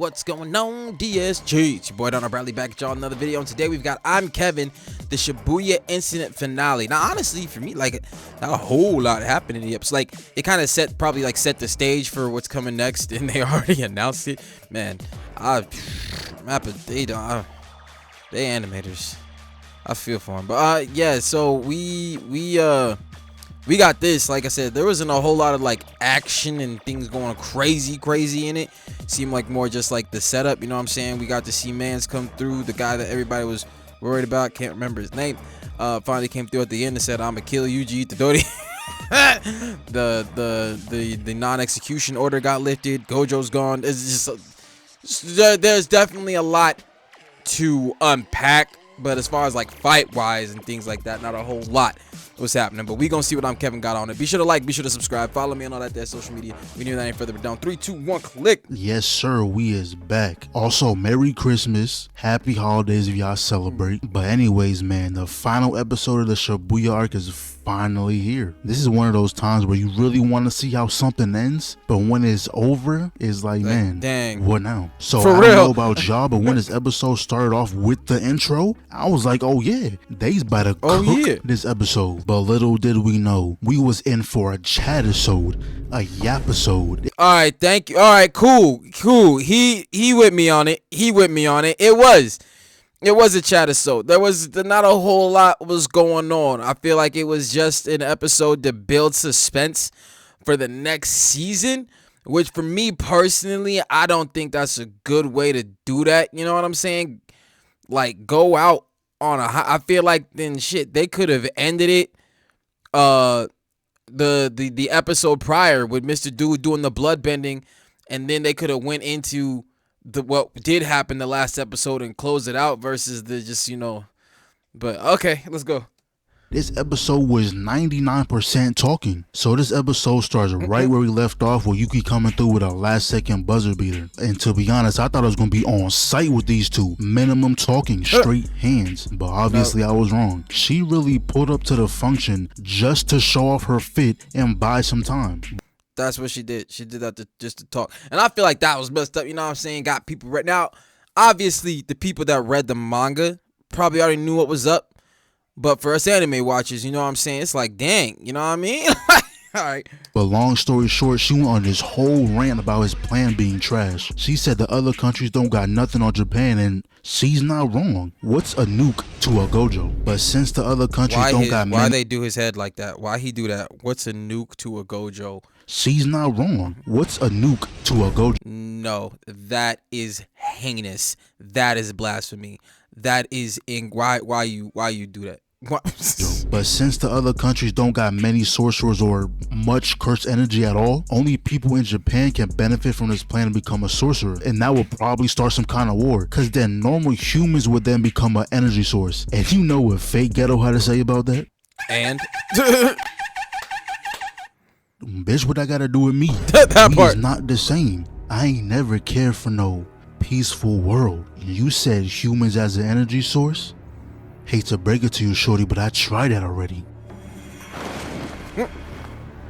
what's going on, DSG? It's your boy DarrnellBradley back at y'all another video, and today we've got ImKevinn, the Shibuya incident finale. Now honestly, for me, like, not a whole lot happened in the episode. Like, it kind of set the stage for what's coming next, and they already announced it. Man, they animators, I feel for them. But yeah, so we got this. Like I said, there wasn't a whole lot of like action and things going crazy in it. Seemed like more just like the setup, you know what I'm saying? We got to see Mans come through, the guy that everybody was worried about, can't remember his name, finally came through at the end and said, "I'ma kill Yuji Itadori." the non-execution order got lifted. Gojo's gone. It's just there's definitely a lot to unpack, but as far as like fight wise and things like that, not a whole lot was happening. But we gonna see what ImKevinn got on it. Be sure to like, be sure to subscribe, follow me on all that social media. We need that any further down. 3, 2, 1, click. Yes sir, we is back. Also, Merry Christmas, Happy Holidays if y'all celebrate. But anyways, man, the final episode of the Shibuya arc is finally here. This is one of those times where you really want to see how something ends, but when it's over, it's like, man, dang, what now? So for I real. don't know about y'all, but when this episode started off with the intro, I was like, oh yeah, they's about to cook this episode. But little did we know, we was in for a chat-isode, a yap-isode. All right, thank you. All right, cool. He with me on it. It was a chat-isode. There was not a whole lot was going on. I feel like it was just an episode to build suspense for the next season, which for me personally, I don't think that's a good way to do that. You know what I'm saying? Like, go out on a high. I feel like then shit, they could have ended it the episode prior with Mr. Dude doing the blood bending, and then they could have went into what did happen the last episode and close it out versus the just, you know. But okay, let's go. This episode was 99% talking. So this episode starts right where we left off, with Yuki coming through with a last second buzzer beater. And to be honest, I thought I was going to be on site with these two. Minimum talking, straight hands. But obviously I was wrong. She really pulled up to the function just to show off her fit and buy some time. That's what she did. She did that just to talk. And I feel like that was messed up, you know what I'm saying? Got people right now. Obviously, the people that read the manga probably already knew what was up. But for us anime watchers, you know what I'm saying? It's like, dang, you know what I mean? All right. But long story short, she went on this whole rant about his plan being trash. She said the other countries don't got nothing on Japan, and she's not wrong. What's a nuke to a Gojo? But since the other countries why they do his head like that? Why he do that? What's a nuke to a Gojo? She's not wrong. What's a nuke to a Gojo? No, that is heinous. That is blasphemy. That is why you do that? But since the other countries don't got many sorcerers or much cursed energy at all, only people in Japan can benefit from this plan and become a sorcerer, and that will probably start some kind of war, because then normal humans would then become an energy source. And you know what Fake Ghetto had to say about that? And bitch, what I gotta do with me? That we part is not the same. I ain't never cared for no peaceful world. You said humans as an energy source? Hate to break it to you, shorty, but I tried that already.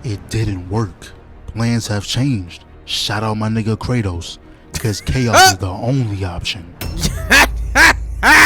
It didn't work. Plans have changed. Shout out my nigga Kratos, because chaos is the only option.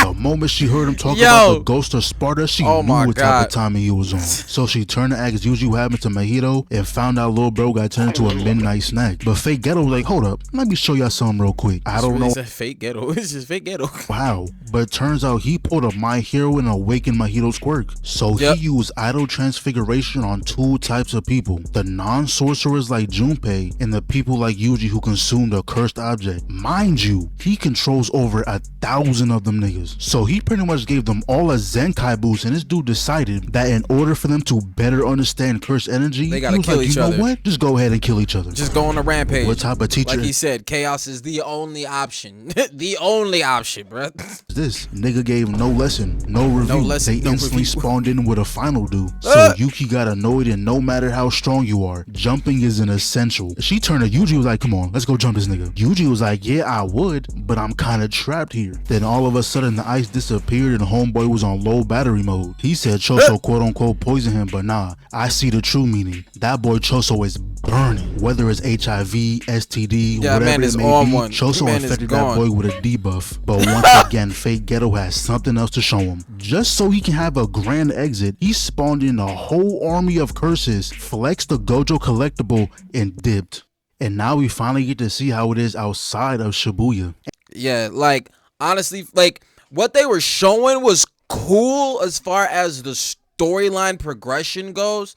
The moment she heard him talk about the ghost of Sparta, she knew what type of timing he was on. So she turned to ask Yuji what happened to Mahito and found out little bro got turned into a midnight snack. But Fake Ghetto was like, hold up, let me show y'all something real quick. I don't know. Fake Ghetto. It's just Fake Ghetto. Wow. But it turns out he pulled a My Hero and awakened Mahito's quirk. So he used idle transfiguration on two types of people. The non-sorcerers like Junpei and the people like Yuji who consumed a cursed object. Mind you, he controls over 1,000 of them niggas. So he pretty much gave them all a Zenkai boost, and this dude decided that in order for them to better understand cursed energy, they gotta kill each other. You know what? Just go ahead and kill each other. Just go on a rampage. What type of teacher? Like he said, chaos is the only option. The only option, bruh. This nigga gave no lesson, no review. They instantly spawned in with a final due. So Yuki got annoyed, and no matter how strong you are, jumping is an essential. She turned to Yuji, was like, come on, let's go jump this nigga. Yuji was like, yeah, I would, but I'm kind of trapped here. Then all of a sudden the ice disappeared and homeboy was on low battery mode. He said Choso quote unquote poisoned him, but nah, I see the true meaning. That boy Choso is burning. Whether it's HIV, STD, Yeah, whatever man it is may on be, one. Choso Man is infected that gone. boy with a debuff. But once again, Fake Ghetto has something else to show him. Just so he can have a grand exit, he spawned in a whole army of curses, flexed the Gojo collectible, and dipped. And now we finally get to see how it is outside of Shibuya. Yeah, like honestly, like what they were showing was cool as far as the storyline progression goes,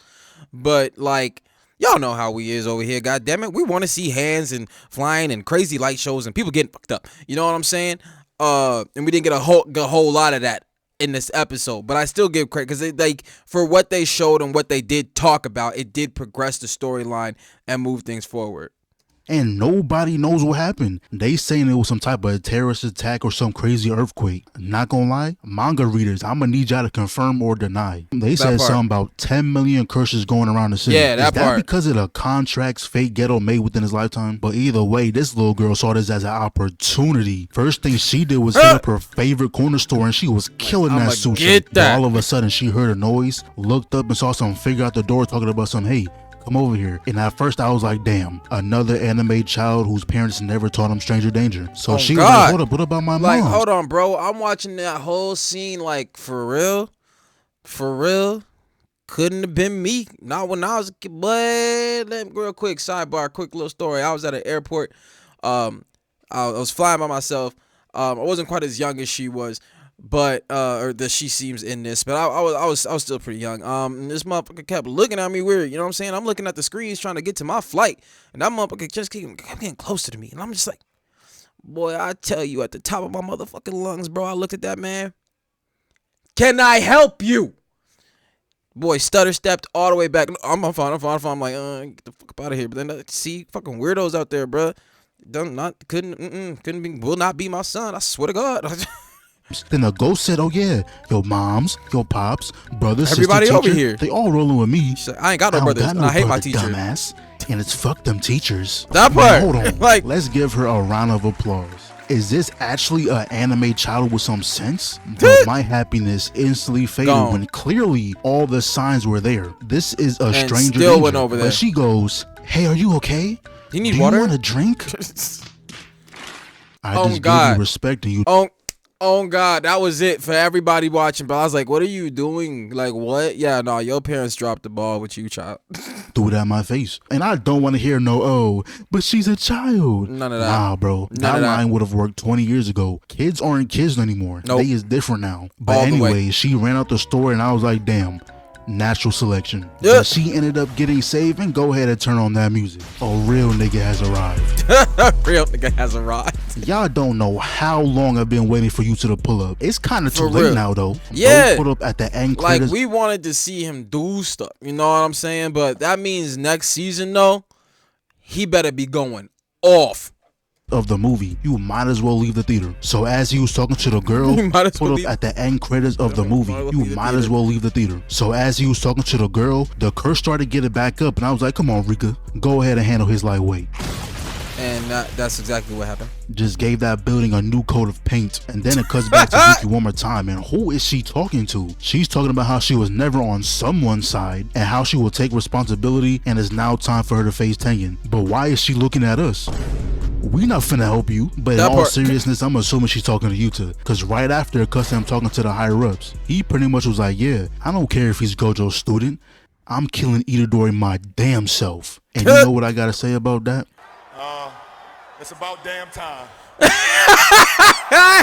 but like y'all know how we is over here. God damn it, we want to see hands and flying and crazy light shows and people getting fucked up. You know what I'm saying? And we didn't get a whole lot of that in this episode, but I still give credit because like for what they showed and what they did talk about, it did progress the storyline and move things forward. And nobody knows what happened. They saying it was some type of terrorist attack or some crazy earthquake. Not gonna lie, manga readers, I'm gonna need y'all to confirm or deny. They said something about 10 million curses going around the city. Yeah, that Is that part. because of the contracts Fake Ghetto made within his lifetime? But either way, this little girl saw this as an opportunity. First thing she did was hit up her favorite corner store and she was killing that sushi. Get that. But all of a sudden she heard a noise, looked up and saw some figure out the door talking about some, hey, come over here. And at first I was like, damn, another anime child whose parents never taught him stranger danger. So she was like, hold up, what about my mom? Like, hold on, bro. I'm watching that whole scene like for real. For real. Couldn't have been me. Not when I was a kid. But real quick sidebar, quick little story. I was at an airport. I was flying by myself. I wasn't quite as young as she was. But or that she seems in this, but I was still pretty young. And this motherfucker kept looking at me weird. You know what I'm saying? I'm looking at the screens trying to get to my flight, and that motherfucker just kept getting closer to me, and I'm just like, boy, I tell you, at the top of my motherfucking lungs, bro. I looked at that man. Can I help you? Boy, stutter stepped all the way back. I'm fine. I'm like, get the fuck up out of here. But then see, fucking weirdos out there, bro. Couldn't be, will not be my son. I swear to God. Then the ghost said, oh yeah, your moms, your pops, brothers, everybody sister, over teacher, here, they all rolling with me. Said, I ain't got no brothers, and I hate my teacher. Dumbass. And it's fuck them teachers. That part. Hold on. Like, let's give her a round of applause. Is this actually an anime child with some sense? But my happiness instantly faded when clearly all the signs were there. This is a stranger still danger. went over there. But she goes, hey, are you okay? You need Do water? you want a drink? I just God. gave you respect and you. Oh God, that was it for everybody watching. But I was like, what are you doing? Like, what? Yeah, no, your parents dropped the ball with you, child. Threw it at my face. And I don't want to hear no, oh, but she's a child. None of that. Nah, bro. That line would have worked 20 years ago. Kids aren't kids anymore. Nope. They is different now. But All the way. anyway, she ran out the store and I was like, damn. Natural selection. Yeah. But she ended up getting saved, and go ahead and turn on that music. A real nigga has arrived. Real nigga has arrived. Y'all don't know how long I've been waiting for you to pull up. It's kind of too late now, though. Yeah. Put up at the end Like, credits. we wanted to see him do stuff. You know what I'm saying? But that means next season, though, he better be going off. Of the movie, you might as well leave the theater. So as he was talking to the girl, put up at the end credits of the movie, you might as well leave the theater. So as he was talking to the girl, the curse started getting back up, and I was like, come on, Rika, go ahead and handle his lightweight. And that's exactly what happened. Just gave that building a new coat of paint, and then it cuts back to Vicky one more time. And who is she talking to? She's talking about how she was never on someone's side and how she will take responsibility, and it's now time for her to face Tengen. But why is she looking at us? We not finna help you. But in all seriousness, I'm assuming she's talking to Yuta, because right after cussing, I'm talking to the higher ups. He pretty much was like, yeah, I don't care if he's Gojo's student, I'm killing Itadori my damn self. And you know what I gotta say about that? It's about damn time.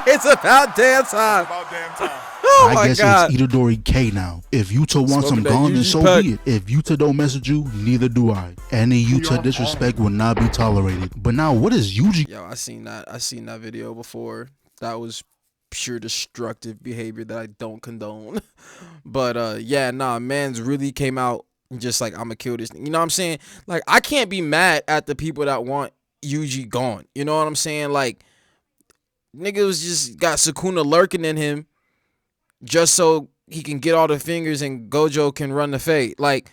It's about damn time. It's about damn time. Oh I guess God. it's Itadori K now. If Yuta wants him gone, then so be it. If Yuta don't mess with you, neither do I. Any Yuta disrespect will not be tolerated. But now, what is Yuji? Yo, I seen that video before. That was pure destructive behavior that I don't condone. But yeah, nah, man's really came out just like, I'ma kill this thing. You know what I'm saying? Like, I can't be mad at the people that want Yuji gone. You know what I'm saying? Like, nigga was just got Sukuna lurking in him just so he can get all the fingers and Gojo can run the fade. Like,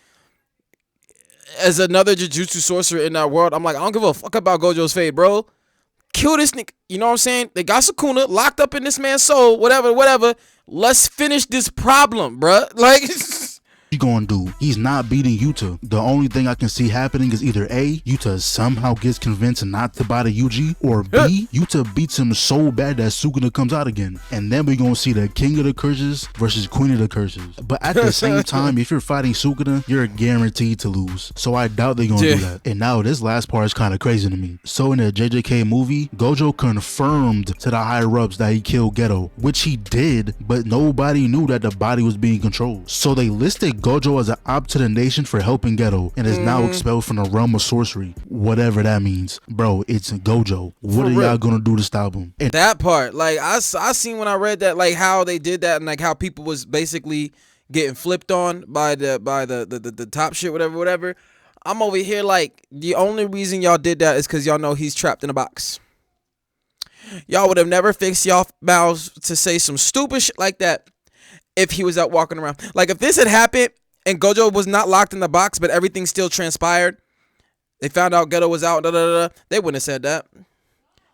as another Jujutsu sorcerer in that world, I'm like, I don't give a fuck about Gojo's fade, bro. Kill this nigga. You know what I'm saying? They got Sukuna locked up in this man's soul, whatever. Let's finish this problem, bruh. Like, he gonna do? He's not beating Yuta. The only thing I can see happening is either A, Yuta somehow gets convinced not to buy the Yuji, or B, Yuta beats him so bad that Sukuna comes out again. And then we gonna see the King of the Curses versus Queen of the Curses. But at the same time, if you're fighting Sukuna, you're guaranteed to lose. So I doubt they're gonna do that. And now this last part is kind of crazy to me. So in the JJK movie, Gojo confirmed to the higher ups that he killed Geto, which he did, but nobody knew that the body was being controlled. So they listed Gojo as an op to the nation for helping Geto and is now expelled from the realm of sorcery, whatever that means. Bro, it's Gojo. What are y'all gonna do to stop him? And that part, like I seen when I read that, like how they did that and like how people was basically getting flipped on by the top shit, whatever. I'm over here like, the only reason y'all did that is because y'all know he's trapped in a box. Y'all would have never fixed y'all mouths to say some stupid shit like that if he was out walking around. Like, if this had happened and Gojo was not locked in the box, but everything still transpired, they found out Geto was out, they wouldn't have said that.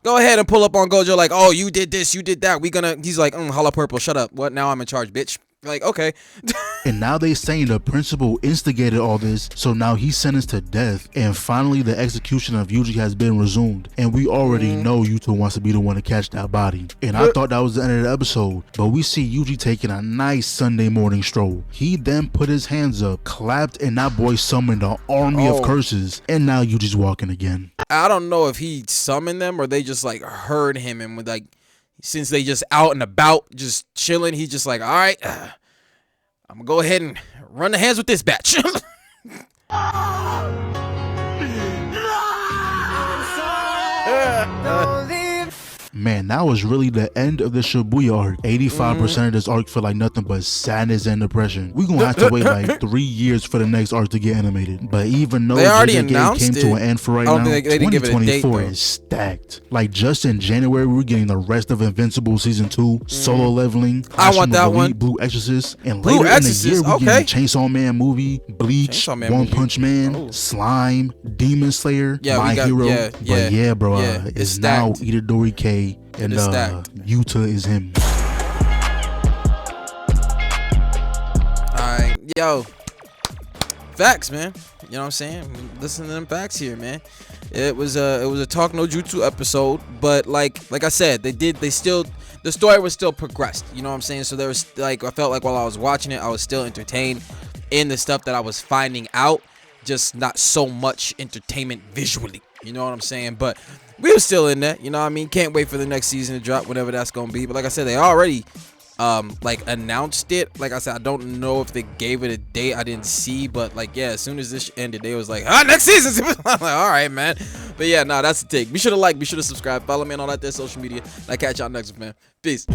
Go ahead and pull up on Gojo like, oh, you did this, you did that. He's like, holla purple, shut up. What? Now I'm in charge, bitch. Like, okay. And now they saying the principal instigated all this, so now he's sentenced to death, and finally the execution of Yuji has been resumed, and we already know Yuta wants to be the one to catch that body. And I thought that was the end of the episode, but we see Yuji taking a nice Sunday morning stroll. He then put his hands up, clapped, and that boy summoned an army of curses, and now Yuji's walking again. I don't know if he summoned them or they just like heard him, and with like, since they just out and about, just chilling, he's just like, all right, I'm gonna go ahead and run the hands with this batch. Man, that was really the end of the Shibuya arc. 85% of this arc feel like nothing but sadness and depression. We gonna have to wait like 3 years for the next arc to get animated. But even though they already JJK announced came to an end for right now, they didn't give it a date, 2024 is stacked. Like, just in January, we're getting the rest of Invincible Season 2, Solo Leveling, I want that one. Blue Exorcist, and Blue later Exorcist, in the year, we're getting Chainsaw Man movie, Bleach, Chainsaw Man One movie. Punch Man, Slime, Demon Slayer, My Hero. But yeah, bro, it's now Itadori K. And Yuta is him. Alright, yo. Facts, man. You know what I'm saying? Listen to them facts here, man. It was a Talk No Jutsu episode, but like I said, the story was still progressed. You know what I'm saying? So there was like, I felt like while I was watching it, I was still entertained in the stuff that I was finding out, just not so much entertainment visually. You know what I'm saying? But we were still in there, you know what I mean? Can't wait for the next season to drop, whatever that's gonna be. But like I said, they already like announced it. Like I said, I don't know if they gave it a date. I didn't see, but like, yeah, as soon as this ended, they was like, next season. I'm like, all right, man. But yeah, nah, that's the take. Be sure to like, be sure to subscribe, follow me on all that there social media. And I catch y'all next one, man. Peace.